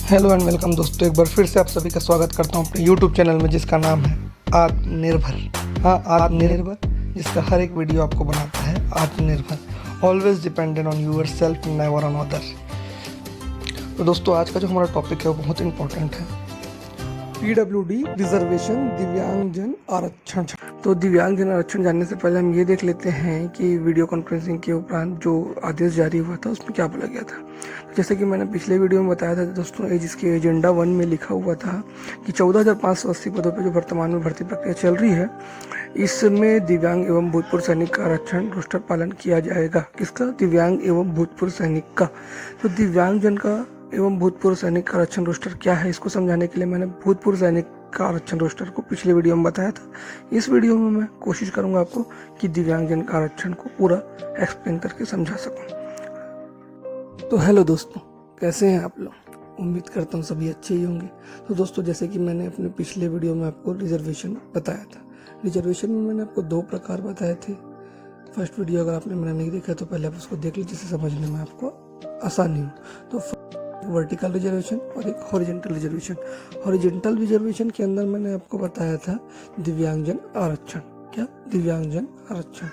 Hello and welcome दोस्तों, एक बार फिर से आप सभी का स्वागत करता हूं अपने यूट्यूब चैनल में जिसका नाम है आत्मनिर्भर। हाँ, आत्मनिर्भर, जिसका हर एक वीडियो आपको बनाता है आत्मनिर्भर। Always dependent on yourself, never on other. तो दोस्तों, आज का जो हमारा टॉपिक है वो बहुत इंपॉर्टेंट है। PWD रिजर्वेशन, दिव्यांगजन आरक्षण। तो दिव्यांगजन आरक्षण जानने से पहले हम ये देख लेते हैं कि वीडियो कॉन्फ्रेंसिंग के उपरांत जो आदेश जारी हुआ था उसमें क्या बोला गया था। जैसे कि मैंने पिछले वीडियो में बताया था दोस्तों, जिसके एजेंडा 1 में लिखा हुआ था कि 14,580 पदों पर जो वर्तमान में भर्ती प्रक्रिया चल रही है, इसमें दिव्यांग एवं भूतपूर्व सैनिक का आरक्षण रोस्टर पालन किया जाएगा। किसका? दिव्यांग एवं भूतपूर्व सैनिक का। तो दिव्यांगजन का एवं भूतपूर्व सैनिक का आरक्षण रोस्टर क्या है, इसको समझाने के लिए मैंने भूतपूर्व सैनिक का आरक्षण रोस्टर को पिछले वीडियो में बताया था। इस वीडियो में मैं कोशिश करूंगा आपको कि दिव्यांगजन का आरक्षण को पूरा एक्सप्लेन करके समझा सकूं। तो हेलो दोस्तों, कैसे हैं आप लोग? उम्मीद करता हूँ सभी अच्छे ही होंगे। तो दोस्तों, जैसे कि मैंने अपने पिछले वीडियो में आपको रिजर्वेशन बताया था। रिजर्वेशन में मैंने आपको 2 प्रकार बताए थे। फर्स्ट वीडियो अगर आपने मेरा नहीं देखा तो पहले आप उसको देख लीजिए, जिससे समझने में आपको आसानी हो। तो वर्टिकल रिजर्वेशन और एक हॉरिजॉन्टल रिजर्वेशन। हॉरिजॉन्टल रिजर्वेशन के अंदर मैंने आपको बताया था दिव्यांगजन आरक्षण। क्या? दिव्यांगजन आरक्षण।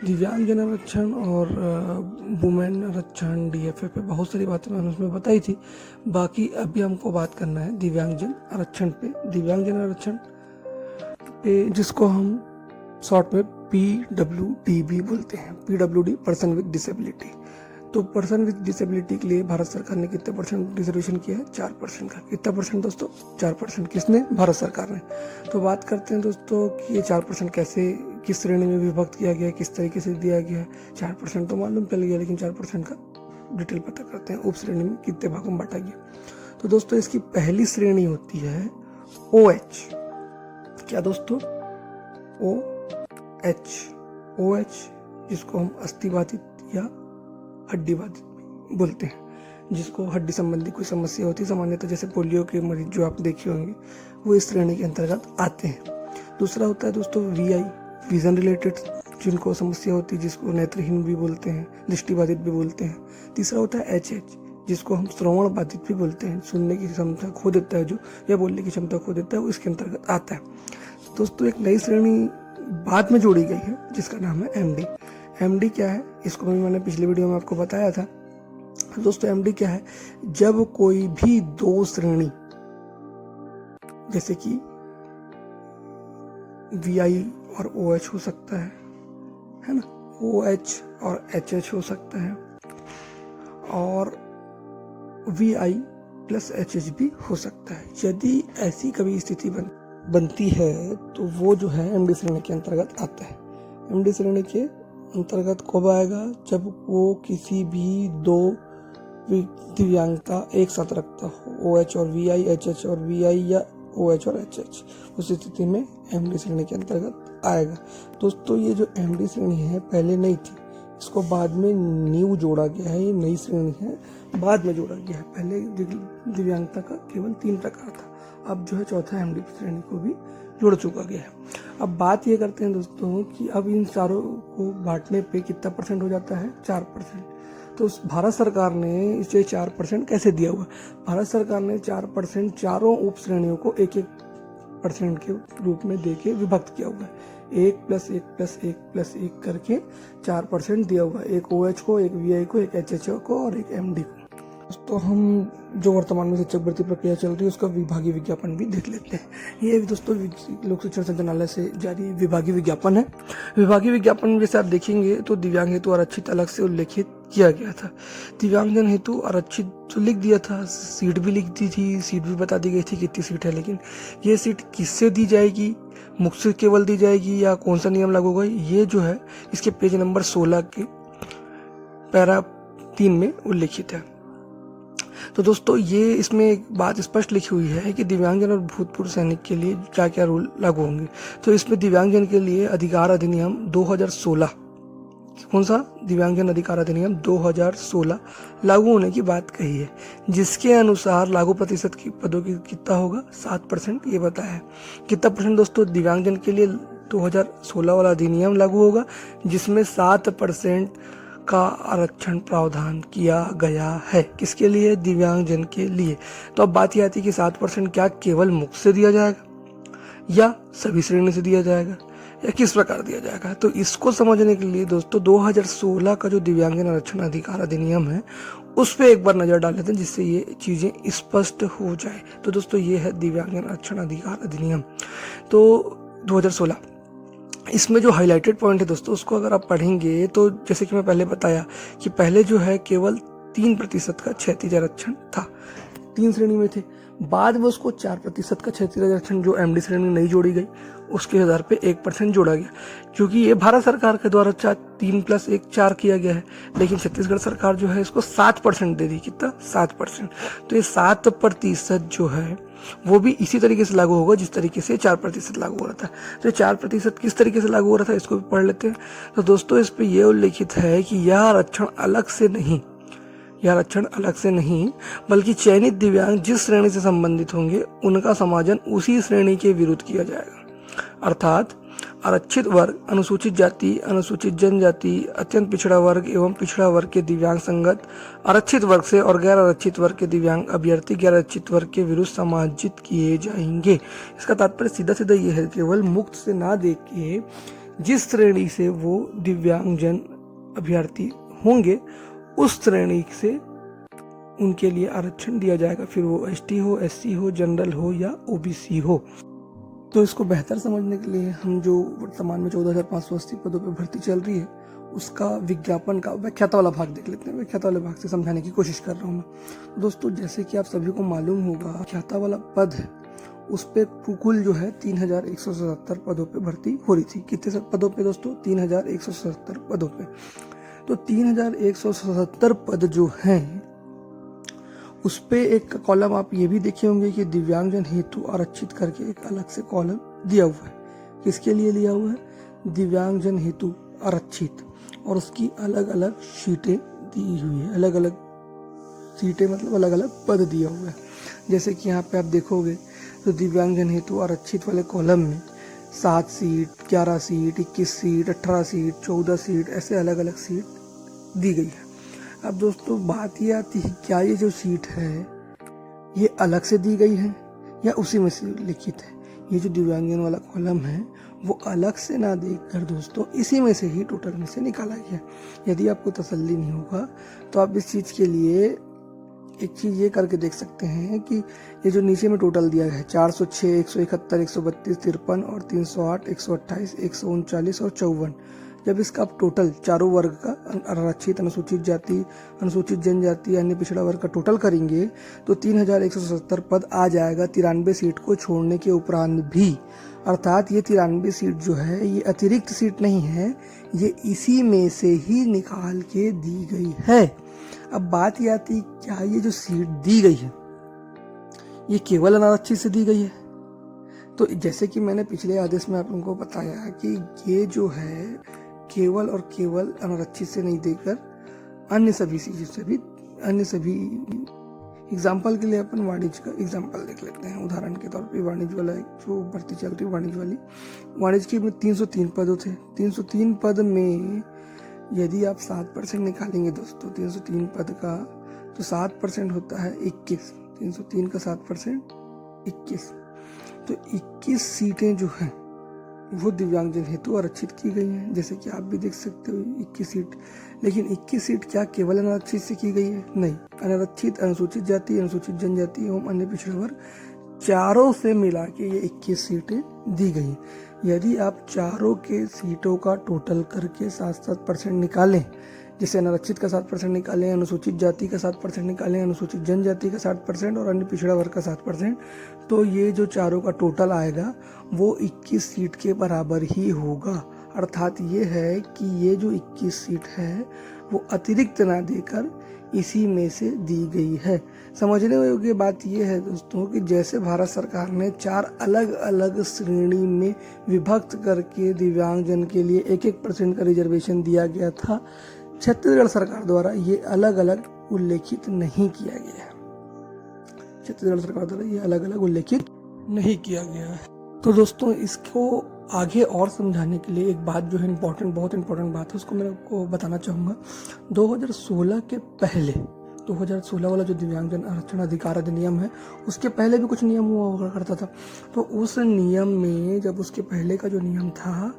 दिव्यांगजन आरक्षण और वुमेन आरक्षण, DFA पे बहुत सारी बातें मैंने उसमें बताई थी। बाकी अभी हमको बात करना है दिव्यांगजन आरक्षण पे। दिव्यांगजन आरक्षण पे जिसको हम शॉर्ट में PWD भी बोलते हैं। PWD, person with disability. तो पर्सन विद डिसेबिलिटी के लिए भारत सरकार ने कितने परसेंट रिजर्वेशन किया है? 4% का। कितना परसेंट दोस्तों? 4%। किसने? भारत सरकार ने। तो बात करते हैं दोस्तों कि ये 4% कैसे, किस श्रेणी में विभक्त किया गया है, किस तरीके से दिया गया है। 4% तो मालूम चल गया, लेकिन 4% का डिटेल पता करते हैं। उप श्रेणी में कितने भागों में बांटा गया। तो दोस्तों, इसकी पहली श्रेणी होती है OH। क्या दोस्तों? OH, जिसको हम अस्थिबाधित या हड्डी बाधित बोलते हैं, जिसको हड्डी संबंधी कोई समस्या होती है सामान्यतः, जैसे पोलियो के मरीज जो आप देखे होंगे, वो इस श्रेणी के अंतर्गत आते हैं। दूसरा होता है दोस्तों VI, विजन रिलेटेड जिनको समस्या होती है, जिसको नेत्रहीन भी बोलते हैं, दृष्टिबाधित भी बोलते हैं। तीसरा होता है HH, जिसको हम श्रवण बाधित भी बोलते हैं, सुनने की क्षमता खो देता है जो, या बोलने की क्षमता खो देता है, वो इसके अंतर्गत आता है। दोस्तों, एक नई श्रेणी बाद में जोड़ी गई है जिसका नाम है MD क्या है? इसको भी मैंने पिछले वीडियो में आपको बताया था। दोस्तों, MD क्या है? जब कोई भी 2 श्रेणी, जैसे कि VI और OH हो सकता है ना, OH और HH हो सकता है, और VI प्लस HH भी हो सकता है। यदि ऐसी कभी स्थिति बनती है तो वो जो है MD श्रेणी के अंतर्गत आता है। MD श्रेणी के अंतर्गत कब आएगा? जब वो किसी भी 2 दिव्यांगता एक साथ रखता हो, OH और VI, HH और VI, या OH और HH, उस स्थिति में MD श्रेणी के अंतर्गत आएगा। दोस्तों, ये जो MD श्रेणी है पहले नहीं थी, इसको बाद में न्यू जोड़ा गया है। ये नई श्रेणी है, बाद में जोड़ा गया है। पहले दिव्यांगता का केवल 3 प्रकार था, अब जो है चौथा MD श्रेणी को भी जुड़ चुका गया है। अब बात ये करते हैं दोस्तों कि अब इन चारों को बांटने पे कितना परसेंट हो जाता है? 4%। तो भारत सरकार ने इसे 4% कैसे दिया हुआ? भारत सरकार ने 4% चारों उप श्रेणियों को 1-1% के रूप में देके विभक्त किया हुआ है। 1+1+1+1 करके 4% दिया हुआ है। एक OH को, एक VI को, एक HH को और एक MD को। तो हम जो वर्तमान में शिक्षक भर्ती प्रक्रिया चल रही है उसका विभागीय विज्ञापन भी देख लेते हैं। ये दोस्तों लोक शिक्षण संचालनालय से जारी विभागीय विज्ञापन है। विभागीय विज्ञापन में जैसे आप देखेंगे तो दिव्यांग हेतु आरक्षित अलग से उल्लेखित किया गया था। दिव्यांगजन हेतु आरक्षित तो लिख दिया था, सीट भी लिख दी थी, सीट भी बता दी गई थी कितनी सीट है, लेकिन ये सीट किससे दी जाएगी? मुख्य से केवल दी जाएगी या कौन सा नियम लागू होगा? ये जो है इसके पेज नंबर 16 के पैरा 3 में उल्लेखित है। तो दोस्तों, ये इसमें एक बात स्पष्ट लिखी हुई है कि दिव्यांगजन और भूतपूर्व सैनिक के लिए क्या क्या रूल लागू होंगे। तो इसमें दिव्यांगजन के लिए अधिकार अधिनियम 2016, कौन सा? दिव्यांगजन अधिकार अधिनियम 2016 लागू होने की बात कही है, जिसके अनुसार लागू प्रतिशत की पदों की कितना होगा? 7%। ये बताया है। कितना परसेंट दोस्तों? दिव्यांगजन के लिए 2016 वाला अधिनियम लागू होगा, जिसमें 7% का आरक्षण प्रावधान किया गया है। किसके लिए? दिव्यांगजन के लिए। तो अब बात यह आती है कि 7% क्या केवल मुक्त से दिया जाएगा या सभी श्रेणी से दिया जाएगा या किस प्रकार दिया जाएगा? तो इसको समझने के लिए दोस्तों 2016 का जो दिव्यांगजन आरक्षण अधिकार अधिनियम है उस पर एक बार नजर डाल लेते हैं, जिससे ये चीजें स्पष्ट हो जाए। तो दोस्तों ये है दिव्यांगजन आरक्षण अधिकार अधिनियम तो 2016। इसमें जो हाईलाइटेड पॉइंट है दोस्तों उसको अगर आप पढ़ेंगे तो जैसे कि मैं पहले बताया कि पहले जो है केवल 3% का क्षैतिज आरक्षण था, 3 श्रेणी में थे। बाद में उसको 4% का क्षैतिज आरक्षण जो एमडी श्रेणी नहीं जोड़ी गई उसके आधार पे 1% जोड़ा गया, क्योंकि ये भारत सरकार के द्वारा 3+1 4 किया गया है। लेकिन छत्तीसगढ़ सरकार जो है इसको 7% दे दी। कितना? 7%। तो ये 7% जो है वो भी इसी तरीके से लागू होगा जिस तरीके से 4% लागू हो रहा था। तो 4% किस तरीके से लागू हो रहा था इसको भी पढ़ लेते हैं। तो दोस्तों इस पे ये उल्लेखित है कि यह आरक्षण अलग से नहीं बल्कि चयनित दिव्यांग जिस श्रेणी से संबंधित होंगे उनका समाजन उसी श्रेणी के विरुद्ध किया जाएगा। अर्थात आरक्षित वर्ग, अनुसूचित जाति, अनुसूचित जनजाति, अत्यंत पिछड़ा वर्ग एवं पिछड़ा वर्ग के दिव्यांग संगत आरक्षित वर्ग से और गैर आरक्षित वर्ग के दिव्यांग अभ्यर्थी गैर आरक्षित वर्ग के विरुद्ध समाजित किए जाएंगे। इसका तात्पर्य सीधा सीधा ये है, केवल मुक्त से ना देख के जिस श्रेणी से वो दिव्यांगजन अभ्यर्थी होंगे उस श्रेणी से उनके लिए आरक्षण दिया जाएगा, फिर वो एसटी हो, एससी हो, जनरल हो या ओबीसी हो। तो इसको बेहतर समझने के लिए हम जो वर्तमान में 14,580 पदों पर भर्ती चल रही है उसका विज्ञापन का व्याख्याता वाला भाग देख लेते हैं। व्याख्याता वाले भाग से समझाने की कोशिश कर रहा हूँ मैं। दोस्तों जैसे कि आप सभी को मालूम होगा, व्याख्याता वाला पद है उस पे कुल जो है 3,177 पदों पे भर्ती हो रही थी। कितने पदों पे दोस्तों? 3,177 पदों पे। तो 3,177 पद जो हैं उस पे एक कॉलम आप ये भी देखे होंगे कि दिव्यांगजन हेतु आरक्षित करके एक अलग से कॉलम दिया हुआ है। किसके लिए लिया हुआ है? दिव्यांगजन हेतु आरक्षित, और उसकी अलग अलग शीटें दी हुई है। अलग अलग सीटें मतलब अलग अलग पद दिया हुआ है। जैसे कि यहाँ पे आप देखोगे तो दिव्यांगजन हेतु आरक्षित वाले कॉलम में 7 seat, 11 seat, 21 seat, 18 seat, 14 seat, ऐसे अलग अलग सीट दी गई है। अब दोस्तों बात ये आती है, क्या ये जो सीट है ये अलग से दी गई है या उसी में से लिखित है? ये जो दिव्यांगजन वाला कॉलम है वो अलग से ना देखकर दोस्तों इसी में से ही टोटल में से निकाला गया। यदि आपको तसल्ली नहीं होगा तो आप इस चीज के लिए एक चीज ये करके देख सकते हैं कि ये जो नीचे में टोटल दिया गया है 406, 171, 132, 53 और 308, 128, 139 और 54, जब इसका आप टोटल चारों वर्ग का आरक्षित, अनुसूचित जाति, अनुसूचित जनजाति, अन्य पिछड़ा वर्ग का टोटल करेंगे तो 3,177 पद आ जाएगा 93 सीट को छोड़ने के उपरांत भी। अर्थात ये 93 सीट जो है ये अतिरिक्त सीट नहीं है, ये इसी में से ही निकाल के दी गई है। अब बात ये आती, क्या ये जो सीट दी गई है ये केवल अनारक्षित से दी गई है? तो जैसे कि मैंने पिछले आदेश में आप लोगों को बताया कि ये जो है केवल और केवल अनारक्षित से नहीं देकर अन्य सभी चीजों से भी, अन्य सभी, एग्जाम्पल के लिए अपन वाणिज्य का एग्जाम्पल देख लेते हैं। उदाहरण के तौर पे वाणिज्य वाला जो भर्ती चल रही है वाणिज्य वाली, वाणिज्य की में 303 पद थे। 303 पद में यदि आप 7% निकालेंगे दोस्तों 303 पद का, तो 7% होता है 21। 303 का 7% 21। तो 21 सीटें जो हैं वो दिव्यांगजन हेतु आरक्षित की गई हैं, जैसे कि आप भी देख सकते हो 21 सीट। लेकिन 21 सीट क्या केवल अनारक्षित से की गई है? नहीं, अनारक्षित, अनुसूचित जाति, अनुसूचित जनजाति एवं अन्य पिछड़ा वर्ग चारों से मिला के ये 21 सीटें दी गई। यदि आप चारों के सीटों का टोटल करके 7% निकालें, जैसे अनारक्षित का 7% निकालें, अनुसूचित जाति का 7% निकालें, अनुसूचित जनजाति का 7% और अन्य पिछड़ा वर्ग का 7%, तो ये जो चारों का टोटल आएगा वो 21 सीट के बराबर ही होगा। अर्थात ये है कि ये जो 21 सीट है वो अतिरिक्त ना देकर इसी में से दी गई है। समझने योग्य बात यह है दोस्तों कि जैसे भारत सरकार ने 4 अलग अलग श्रेणी में विभक्त करके दिव्यांगजन के लिए 1-1% का रिजर्वेशन दिया गया था, छत्तीसगढ़ सरकार द्वारा ये अलग अलग उल्लेखित नहीं किया गया है। छत्तीसगढ़ सरकार द्वारा ये अलग अलग उल्लेखित नहीं किया गया है। तो दोस्तों इसको आगे और समझाने के लिए एक बात जो है बहुत इम्पोर्टेंट बात है, उसको मैं आपको बताना चाहूँगा। 2016 के पहले, 2016 वाला जो दिव्यांगजन आरक्षण अधिकार अधिनियम है, उसके पहले भी कुछ नियम हुआ करता था। तो उस नियम में, जब उसके पहले का जो नियम था,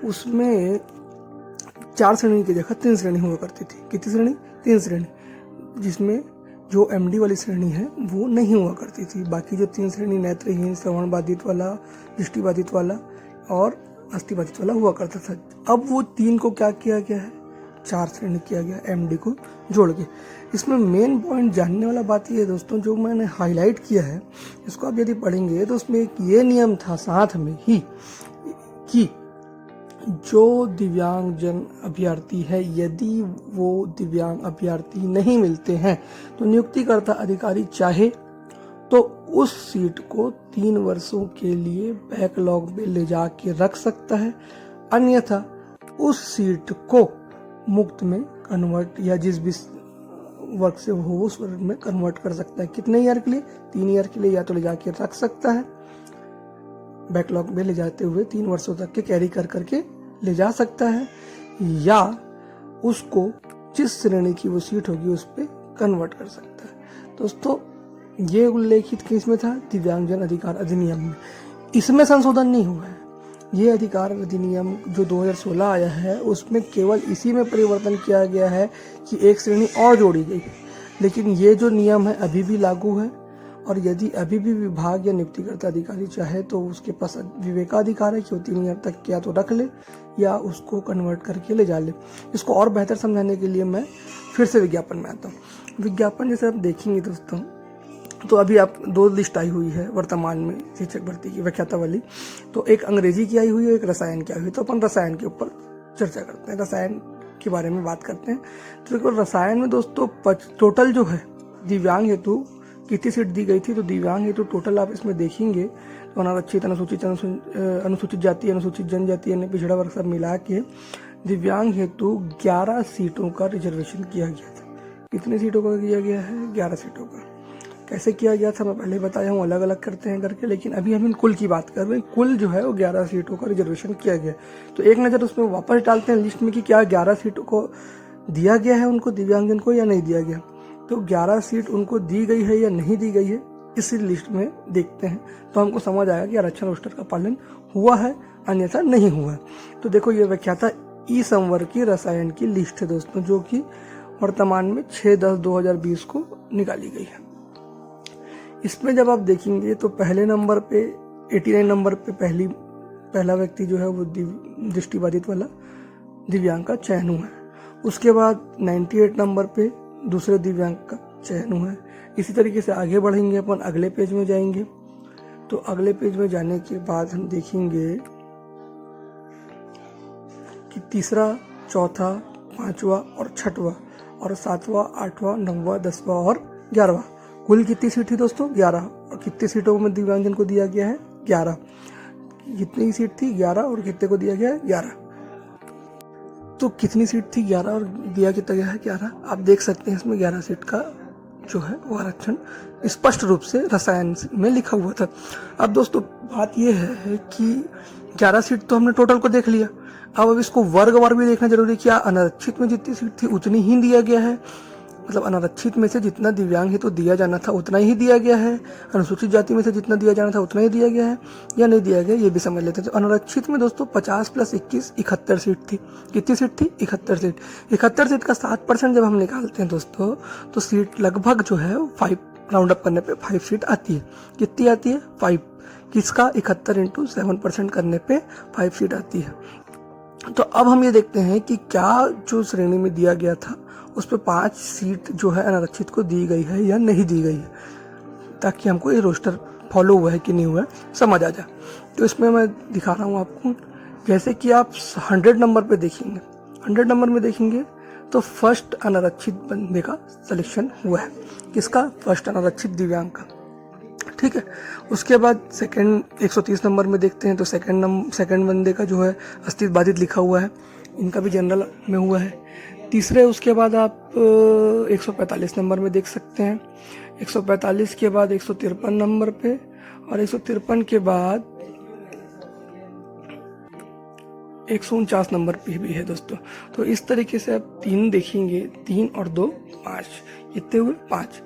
उसमें 4 श्रेणी की जगह 3 श्रेणी हुआ करती थी। कितनी श्रेणी? 3 श्रेणी, जिसमें जो MD वाली श्रेणी है वो नहीं हुआ करती थी। बाकी जो 3 श्रेणी, नेत्रहीन, श्रवण बाधित वाला, दृष्टि बाधित वाला और अस्थि बाधित वाला हुआ करता था। अब वो 3 को क्या किया गया है? 4 श्रेणी किया गया, MD को जोड़ के। इसमें मेन पॉइंट जानने वाला बात ये है दोस्तों, जो मैंने हाईलाइट किया है, इसको आप यदि पढ़ेंगे तो उसमें एक ये नियम था साथ में ही कि जो दिव्यांगजन अभ्यर्थी है, यदि वो दिव्यांग अभ्यर्थी नहीं मिलते हैं तो नियुक्तिकर्ता अधिकारी चाहे तो उस सीट को 3 वर्षों के लिए बैकलॉग में ले जाके रख सकता है, अन्यथा उस सीट को मुक्त में कन्वर्ट या जिस भी वर्ग से हो उस वर्ग में कन्वर्ट कर सकता है। कितने ईयर के लिए? 3 ईयर के लिए। या तो ले जाके रख सकता है, बैकलॉग में ले जाते हुए 3 वर्षों तक के कैरी करके ले जा सकता है, या उसको जिस श्रेणी की वो सीट होगी उस पर कन्वर्ट कर सकता है। दोस्तों, ये उल्लेखित किस में था? दिव्यांगजन अधिकार अधिनियम में। इसमें संशोधन नहीं हुआ है। ये अधिकार अधिनियम जो 2016 आया है, उसमें केवल इसी में परिवर्तन किया गया है कि एक श्रेणी और जोड़ी गई है। लेकिन ये जो नियम है अभी भी लागू है, और यदि अभी भी विभाग या नियुक्तिकर्ता अधिकारी चाहे तो उसके पास विवेकाधिकार है कि वो 3 ईयर तक या तो रख ले या उसको कन्वर्ट करके ले जा ले। इसको और बेहतर समझाने के लिए मैं फिर से विज्ञापन में आता हूँ। विज्ञापन जैसे आप देखेंगे दोस्तों, तो अभी आप 2 लिस्ट आई हुई है वर्तमान में शिक्षक भर्ती की व्याख्याता वाली। तो एक अंग्रेजी की आई हुई है, एक रसायन की आई हुई है। तो अपन रसायन के ऊपर चर्चा करते हैं, रसायन के बारे में बात करते हैं। तो देखो, रसायन में दोस्तों टोटल जो है दिव्यांग हेतु कितनी सीट दी गई थी? तो दिव्यांग हेतु टोटल आप इसमें देखेंगे तो अनारक्षित, अनुसूचित जाति, अनुसूचित जनजाति, अन्य पिछड़ा वर्ग सब मिला के दिव्यांग हेतु 11 सीटों का रिजर्वेशन किया गया था। कितनी सीटों का किया गया है? 11 सीटों का। कैसे किया गया था मैं पहले बताया हूँ, अलग अलग करते हैं करके, लेकिन अभी हम इन कुल की बात कर रहे हैं। कुल जो है वो 11 सीटों का रिजर्वेशन किया गया। तो एक नज़र उसमें वापस डालते हैं लिस्ट में कि क्या 11 सीटों को दिया गया है उनको, दिव्यांगजन को, या नहीं दिया गया। तो 11 सीट उनको दी गई है या नहीं दी गई है, इसी लिस्ट में देखते हैं तो हमको समझ आएगा कि आरक्षण रोस्टर का पालन हुआ है, अन्यथा नहीं हुआ है। तो देखो, ये व्याख्याता ई संवर्ग की रसायन की लिस्ट है दोस्तों, जो कि वर्तमान में 6/10/2020 को निकाली गई है। इसमें जब आप देखेंगे तो पहले नंबर पे 89 नंबर पे पहला व्यक्ति जो है वो दृष्टिबाधित वाला दिव्यांग का चयन हुआ है। उसके बाद 98 नंबर पे दूसरे दिव्यांग का चयन हुआ है। इसी तरीके से आगे बढ़ेंगे अपन, अगले पेज में जाएंगे। तो अगले पेज में जाने के बाद हम देखेंगे कि तीसरा, चौथा, 5वां और 6वां और 7वां, 8वां, 9वां, 10वां और 11वां, कुल कितनी सीट थी दोस्तों? 11। और कितनी सीटों में दिव्यांगजन को दिया गया है? 11। कितनी सीट थी? 11। और कितने को दिया गया है? 11। तो कितनी सीट थी? 11। और दिया कितना गया है? 11। आप देख सकते हैं इसमें 11 सीट का जो है वो आरक्षण स्पष्ट रूप से रसायन में लिखा हुआ था। अब दोस्तों, बात यह है कि 11 सीट तो हमने टोटल को देख लिया। अब इसको वर्गवार भी देखना जरूरी है। क्या अनारक्षित में जितनी सीट थी उतनी ही दिया गया है? मतलब अनारक्षित में से जितना दिव्यांग है तो दिया जाना था उतना ही दिया गया है, अनुसूचित जाति में से जितना दिया जाना था उतना ही दिया गया है, या नहीं दिया गया, ये भी समझ लेते हैं। तो अनारक्षित में दोस्तों 50 + 21 71 सीट थी। कितनी सीट थी? 71 सीट। 71 सीट का 7% जब हम निकालते हैं दोस्तों, तो सीट लगभग जो है 5 राउंड अप करने पे 5 सीट आती है। कितनी आती है? 5। किसका? 71 × 7% करने पे 5 सीट आती है। तो अब हम ये देखते हैं कि क्या जो श्रेणी में दिया गया था उस पर 5 सीट जो है अनारक्षित को दी गई है या नहीं दी गई है, ताकि हमको ये रोस्टर फॉलो हुआ है कि नहीं हुआ है समझ आ जाए। तो इसमें मैं दिखा रहा हूँ आपको, जैसे कि आप 100 नंबर पे देखेंगे, 100 नंबर में देखेंगे तो फर्स्ट अनारक्षित बंदे का सिलेक्शन हुआ है। किसका? फर्स्ट अनारक्षित दिव्यांग का। ठीक है। उसके बाद सेकंड 130 नंबर में देखते हैं तो सेकंड बंदे का जो है अस्तित्व बाधित लिखा हुआ है, इनका भी जनरल में हुआ है। तीसरे, उसके बाद आप 145 नंबर में देख सकते हैं, 145 के बाद 153 नंबर पे, और 153 के बाद 149 नंबर पे भी है दोस्तों। तो इस तरीके से आप 3 देखेंगे, 3 और 2 5, कितने हुए 5।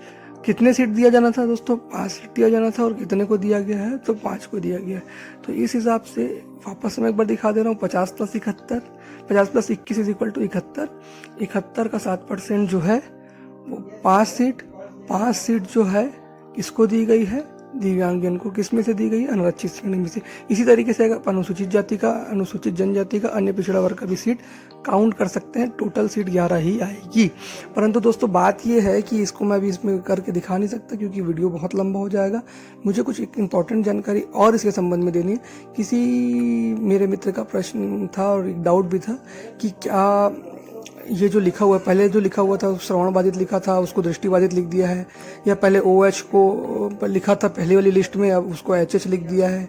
कितने सीट दिया जाना था दोस्तों, 5 सीट दिया जाना था और कितने को दिया गया है, तो 5 को दिया गया है। तो इस हिसाब से वापस मैं एक बार दिखा दे रहा हूँ, 50 + 71, 50 + 21 = 71। 71 का 7% जो है वो 5 सीट। 5 सीट जो है किसको दी गई है, दिव्यांगजन को। किस में से दी गई है, अनुरक्षित श्रेणी में से। इसी तरीके से अगर अनुसूचित जाति का, अनुसूचित जनजाति का, अन्य पिछड़ा वर्ग का भी सीट काउंट कर सकते हैं। टोटल सीट 11 ही आएगी। परंतु दोस्तों बात यह है कि इसको मैं अभी इसमें करके दिखा नहीं सकता क्योंकि वीडियो बहुत लंबा हो जाएगा। मुझे कुछ एक इम्पॉर्टेंट जानकारी और इसके संबंध में देनी है। किसी मेरे मित्र का प्रश्न था और एक डाउट भी था कि क्या ये जो लिखा हुआ है, पहले जो लिखा हुआ था श्रवण बाधित लिखा था, उसको दृष्टिबाधित लिख दिया है, या पहले OH को लिखा था पहले वाली लिस्ट में, अब उसको HH लिख दिया है,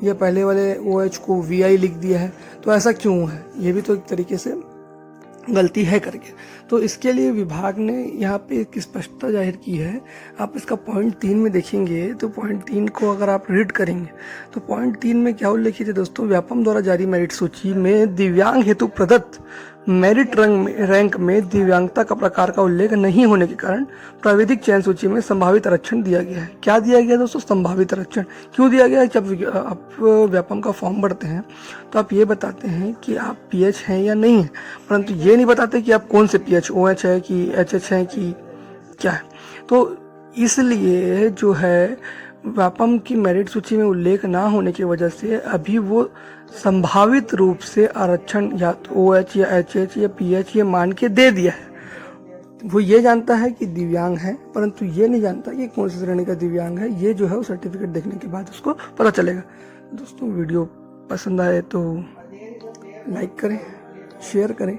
या पहले वाले OH को VI लिख दिया है। तो ऐसा क्यों है, ये भी तो एक तरीके से गलती है करके। तो इसके लिए विभाग ने यहाँ पे एक स्पष्टता जाहिर की है। आप इसका पॉइंट 3 में देखेंगे तो पॉइंट 3 को अगर आप रीड करेंगे तो पॉइंट 3 में क्या उल्लेखित है दोस्तों, व्यापम द्वारा जारी मेरिट सूची में दिव्यांग हेतु प्रदत्त मेरिट रैंक में दिव्यांगता का प्रकार का उल्लेख नहीं होने के कारण प्राविधिक चयन सूची में संभावित आरक्षण दिया गया है। क्या दिया गया दोस्तों, संभावित आरक्षण। क्यों दिया गया है, जब आप व्यापम का फॉर्म भरते हैं तो आप ये बताते हैं कि आप PH हैं या नहीं है, परंतु ये नहीं बताते कि आप कौन से PH, OH है कि HH है कि क्या है। तो इसलिए जो है व्यापम की मेरिट सूची में उल्लेख ना होने की वजह से अभी वो संभावित रूप से आरक्षण या तो OH या HH या PH ये मान के दे दिया है। वो ये जानता है कि दिव्यांग है, परंतु ये नहीं जानता कि कौन सी श्रेणी का दिव्यांग है। ये जो है वो सर्टिफिकेट देखने के बाद उसको पता चलेगा। दोस्तों वीडियो पसंद आए तो लाइक करें, शेयर करें,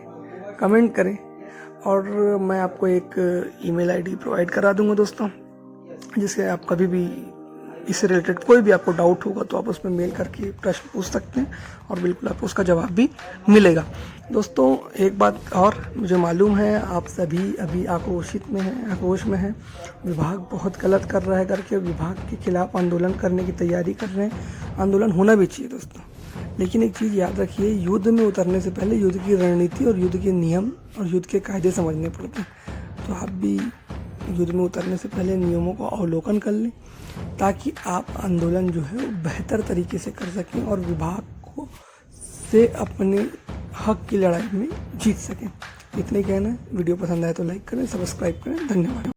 कमेंट करें, और मैं आपको एक ईमेल ID प्रोवाइड करा दूंगा दोस्तों, जिससे आप कभी भी इससे रिलेटेड कोई भी आपको डाउट होगा तो आप उसमें मेल करके प्रश्न पूछ सकते हैं और बिल्कुल आपको उसका जवाब भी मिलेगा। दोस्तों एक बात और, मुझे मालूम है आप सभी अभी आक्रोश में हैं। विभाग बहुत गलत कर रहा है करके विभाग के खिलाफ आंदोलन करने की तैयारी कर रहे हैं। आंदोलन होना भी चाहिए दोस्तों, लेकिन एक चीज़ याद रखिए, युद्ध में उतरने से पहले युद्ध की रणनीति और युद्ध के नियम और युद्ध के कायदे समझने पड़ते हैं। तो आप भी युद्ध में उतरने से पहले नियमों का अवलोकन कर लें ताकि आप आंदोलन जो है वो बेहतर तरीके से कर सकें और विभाग को से अपने हक की लड़ाई में जीत सकें। इतने कहना है। वीडियो पसंद आए तो लाइक करें, सब्सक्राइब करें। धन्यवाद।